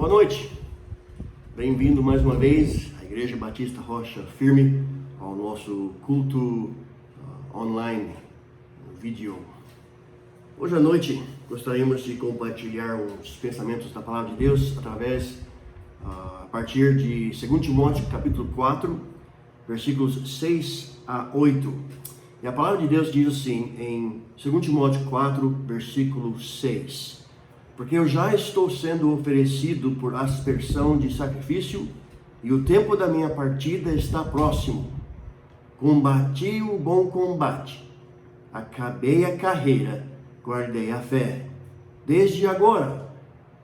Boa noite, bem-vindo mais uma vez à Igreja Batista Rocha Firme, ao nosso culto online, vídeo. Hoje à noite gostaríamos de compartilhar uns pensamentos da Palavra de Deus a partir de 2 Timóteo capítulo 4, versículos 6 a 8. E a Palavra de Deus diz assim em 2 Timóteo 4, versículo 6: Porque eu já estou sendo oferecido por aspersão de sacrifício, e o tempo da minha partida está próximo. Combati o bom combate, acabei a carreira, guardei a fé. Desde agora,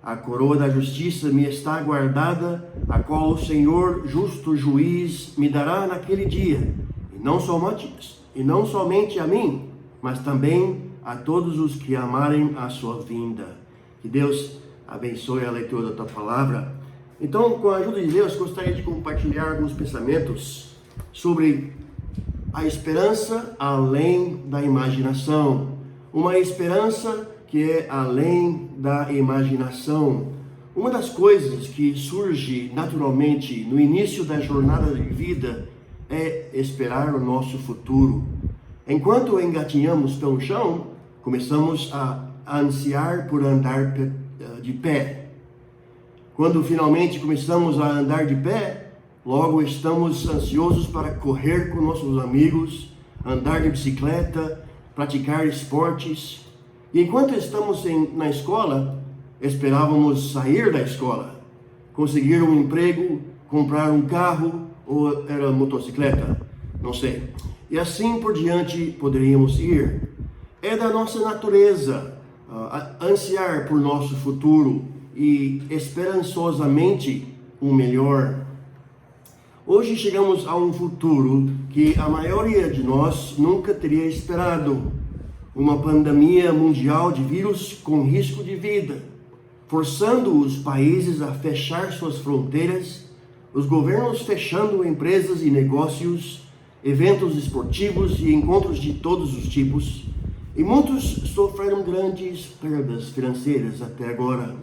a coroa da justiça me está guardada, a qual o Senhor, justo juiz, me dará naquele dia, e não somente a mim, mas também a todos os que amarem a sua vinda. Que Deus abençoe a leitura da tua palavra. Então, com a ajuda de Deus, gostaria de compartilhar alguns pensamentos sobre a esperança além da imaginação. Uma esperança que é além da imaginação. Uma das coisas que surge naturalmente no início da jornada de vida é esperar o nosso futuro. Enquanto engatinhamos pelo chão, começamos a ansiar por andar de pé. Quando finalmente começamos a andar de pé, logo estamos ansiosos para correr com nossos amigos, andar de bicicleta, praticar esportes. E enquanto estamos na escola, esperávamos sair da escola, conseguir um emprego, comprar um carro ou era motocicleta, não sei. E assim por diante poderíamos ir. É da nossa natureza ansiar por nosso futuro e esperançosamente o melhor. Hoje chegamos a um futuro que a maioria de nós nunca teria esperado. Uma pandemia mundial de vírus com risco de vida, forçando os países a fechar suas fronteiras, os governos fechando empresas e negócios, eventos esportivos e encontros de todos os tipos. E muitos sofreram grandes perdas financeiras até agora.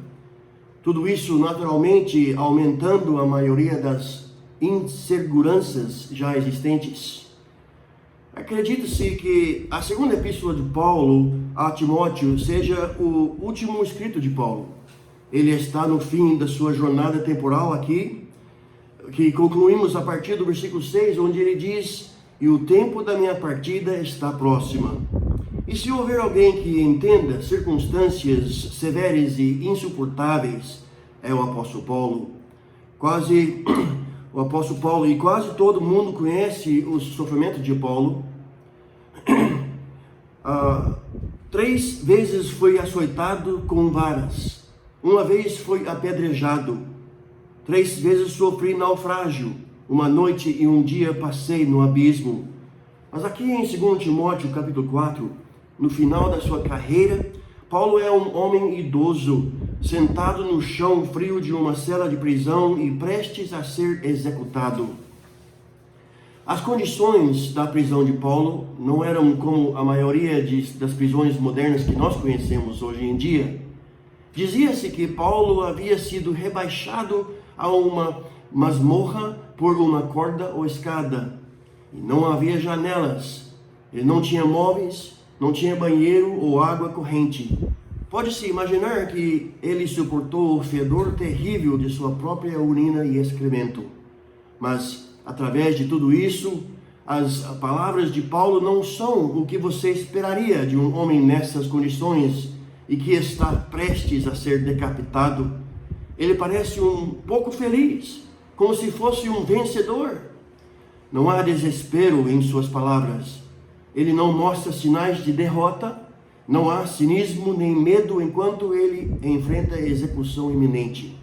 Tudo isso naturalmente aumentando a maioria das inseguranças já existentes. Acredita-se que a segunda epístola de Paulo a Timóteo seja o último escrito de Paulo. Ele está no fim da sua jornada temporal aqui, que concluímos a partir do versículo 6, onde ele diz: e o tempo da minha partida está próxima. E se houver alguém que entenda circunstâncias severas e insuportáveis, é o apóstolo Paulo. O apóstolo Paulo, e quase todo mundo conhece o sofrimento de Paulo. 3 vezes foi açoitado com varas. 1 vez foi apedrejado. 3 vezes sofri naufrágio. 1 noite e 1 dia passei no abismo. Mas aqui em 2 Timóteo capítulo 4, no final da sua carreira, Paulo é um homem idoso, sentado no chão frio de uma cela de prisão e prestes a ser executado. As condições da prisão de Paulo não eram como a maioria das prisões modernas que nós conhecemos hoje em dia. Dizia-se que Paulo havia sido rebaixado a uma masmorra por uma corda ou escada. E não havia janelas. Ele não tinha móveis, não tinha banheiro ou água corrente. Pode-se imaginar que ele suportou o fedor terrível de sua própria urina e excremento. Mas, através de tudo isso, as palavras de Paulo não são o que você esperaria de um homem nessas condições e que está prestes a ser decapitado. Ele parece um pouco feliz, como se fosse um vencedor. Não há desespero em suas palavras. Ele não mostra sinais de derrota, não há cinismo nem medo enquanto ele enfrenta a execução iminente.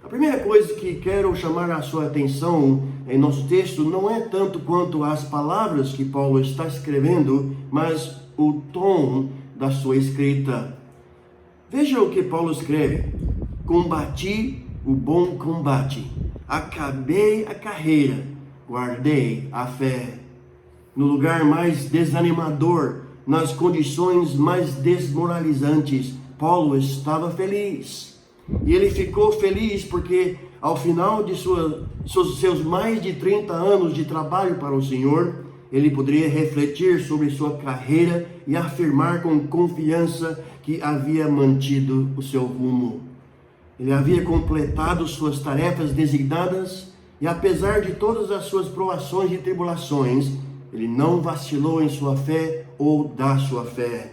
A primeira coisa que quero chamar a sua atenção em nosso texto não é tanto quanto as palavras que Paulo está escrevendo, mas o tom da sua escrita. Veja o que Paulo escreve: combati o bom combate, acabei a carreira, guardei a fé. No lugar mais desanimador, nas condições mais desmoralizantes, Paulo estava feliz. E ele ficou feliz porque ao final de seus mais de 30 anos de trabalho para o Senhor, ele poderia refletir sobre sua carreira e afirmar com confiança que havia mantido o seu rumo. Ele havia completado suas tarefas designadas e, apesar de todas as suas provações e tribulações, ele não vacilou em sua fé ou da sua fé.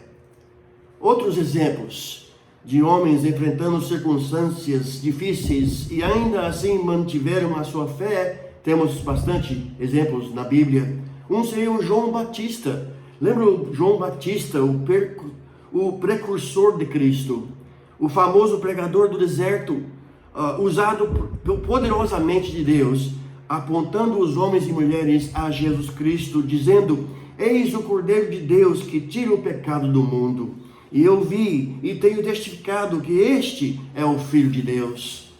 Outros exemplos de homens enfrentando circunstâncias difíceis e ainda assim mantiveram a sua fé, temos bastante exemplos na Bíblia. Um seria o João Batista. Lembra o João Batista, o precursor de Cristo, o famoso pregador do deserto, usado poderosamente de Deus, apontando os homens e mulheres a Jesus Cristo, dizendo: eis o Cordeiro de Deus que tira o pecado do mundo. E eu vi e tenho testificado que este é o Filho de Deus.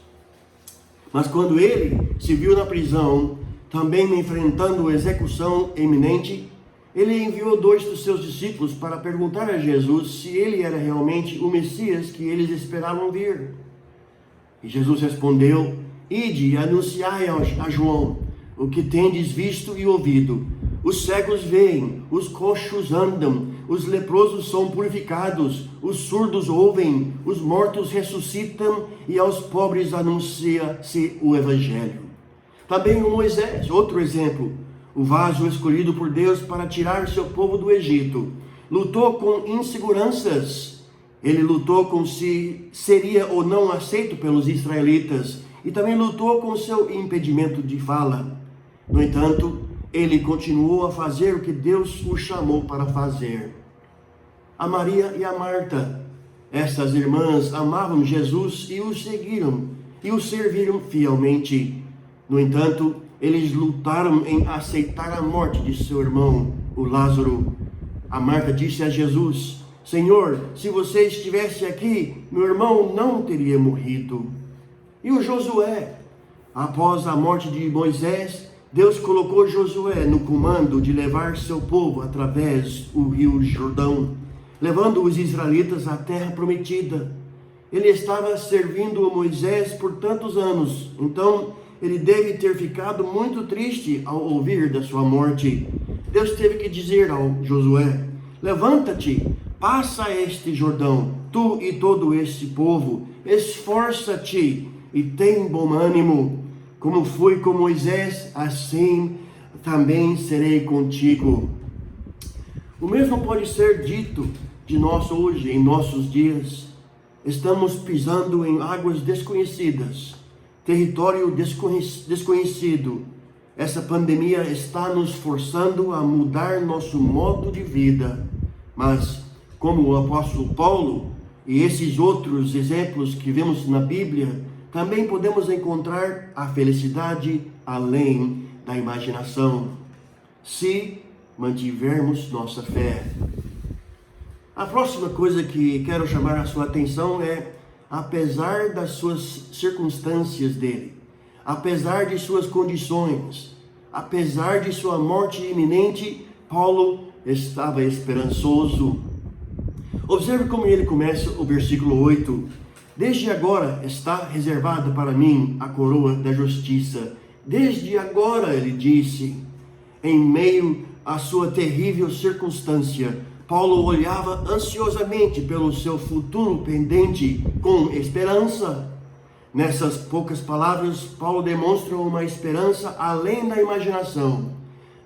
Mas quando ele se viu na prisão, também enfrentando execução iminente, ele enviou 2 dos seus discípulos para perguntar a Jesus se ele era realmente o Messias que eles esperavam vir. E Jesus respondeu: ide e anunciai a João o que tendes visto e ouvido. Os cegos veem, os coxos andam, os leprosos são purificados, os surdos ouvem, os mortos ressuscitam e aos pobres anuncia-se o Evangelho. Também o Moisés, outro exemplo, o vaso escolhido por Deus para tirar seu povo do Egito, lutou com inseguranças. Ele lutou com se seria ou não aceito pelos israelitas e também lutou com seu impedimento de fala. No entanto, ele continuou a fazer o que Deus o chamou para fazer. A Maria e a Marta, essas irmãs amavam Jesus e o seguiram e o serviram fielmente. No entanto, eles lutaram em aceitar a morte de seu irmão, o Lázaro. A Marta disse a Jesus: Senhor, se você estivesse aqui, meu irmão não teria morrido. E o Josué? Após a morte de Moisés, Deus colocou Josué no comando de levar seu povo através do rio Jordão, levando os israelitas à terra prometida. Ele estava servindo a Moisés por tantos anos, então ele deve ter ficado muito triste ao ouvir da sua morte. Deus teve que dizer ao Josué: levanta-te, passa este Jordão, tu e todo este povo, esforça-te e tem bom ânimo. Como fui com Moisés, assim também serei contigo. O mesmo pode ser dito de nós hoje, em nossos dias. Estamos pisando em águas desconhecidas, território desconhecido. Essa pandemia está nos forçando a mudar nosso modo de vida. Mas, como o apóstolo Paulo e esses outros exemplos que vemos na Bíblia, também podemos encontrar a felicidade além da imaginação, se mantivermos nossa fé. A próxima coisa que quero chamar a sua atenção é: apesar das suas circunstâncias dele, apesar de suas condições, apesar de sua morte iminente, Paulo estava esperançoso. Observe como ele começa o versículo 8. Desde agora está reservada para mim a coroa da justiça. Desde agora, ele disse. Em meio à sua terrível circunstância, Paulo olhava ansiosamente pelo seu futuro pendente com esperança. Nessas poucas palavras, Paulo demonstra uma esperança além da imaginação.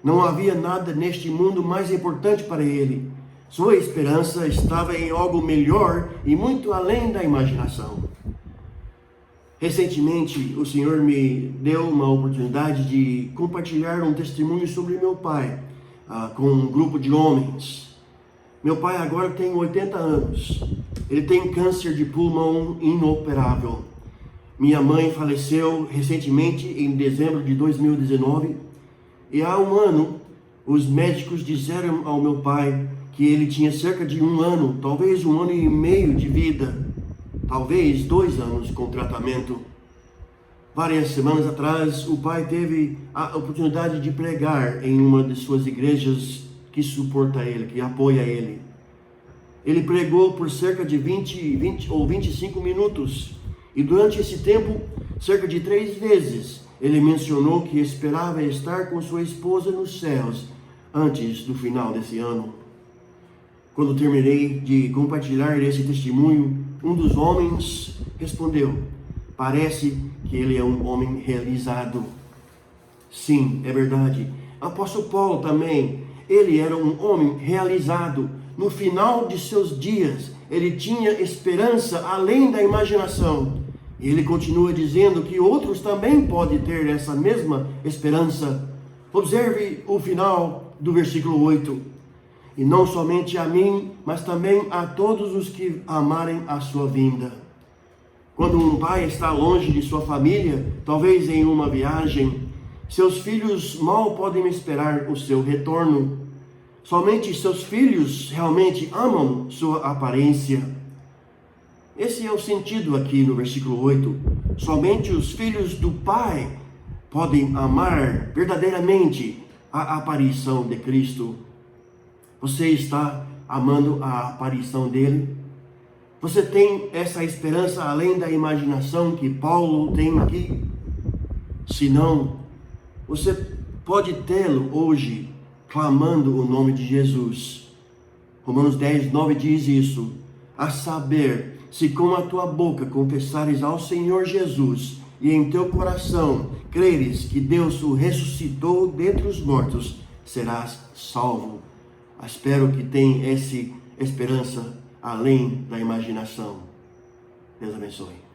Não havia nada neste mundo mais importante para ele. Sua esperança estava em algo melhor e muito além da imaginação. Recentemente, o Senhor me deu uma oportunidade de compartilhar um testemunho sobre meu pai, com um grupo de homens. Meu pai agora tem 80 anos. Ele tem câncer de pulmão inoperável. Minha mãe faleceu recentemente, em dezembro de 2019. E há um ano, os médicos disseram ao meu pai que ele tinha cerca de 1 ano, talvez 1 ano e meio de vida, talvez 2 anos com tratamento. Várias semanas atrás, o pai teve a oportunidade de pregar em uma de suas igrejas que suporta ele, que apoia ele. Ele pregou por cerca de 20 ou 25 minutos E durante esse tempo, cerca de 3 vezes, ele mencionou que esperava estar com sua esposa nos céus antes do final desse ano. Quando terminei de compartilhar esse testemunho, um dos homens respondeu: parece que ele é um homem realizado. Sim, é verdade. Apóstolo Paulo também, ele era um homem realizado. No final de seus dias, ele tinha esperança além da imaginação. E ele continua dizendo que outros também podem ter essa mesma esperança. Observe o final do versículo 8. E não somente a mim, mas também a todos os que amarem a sua vinda. Quando um pai está longe de sua família, talvez em uma viagem, seus filhos mal podem esperar o seu retorno. Somente seus filhos realmente amam sua aparência. Esse é o sentido aqui no versículo 8. Somente os filhos do Pai podem amar verdadeiramente a aparição de Cristo. Você está amando a aparição dele? Você tem essa esperança além da imaginação que Paulo tem aqui? Se não, você pode tê-lo hoje clamando o nome de Jesus. Romanos 10, 9 diz isso. A saber, se com a tua boca confessares ao Senhor Jesus e em teu coração creres que Deus o ressuscitou dentre os mortos, serás salvo. Espero que tenha essa esperança além da imaginação. Deus abençoe.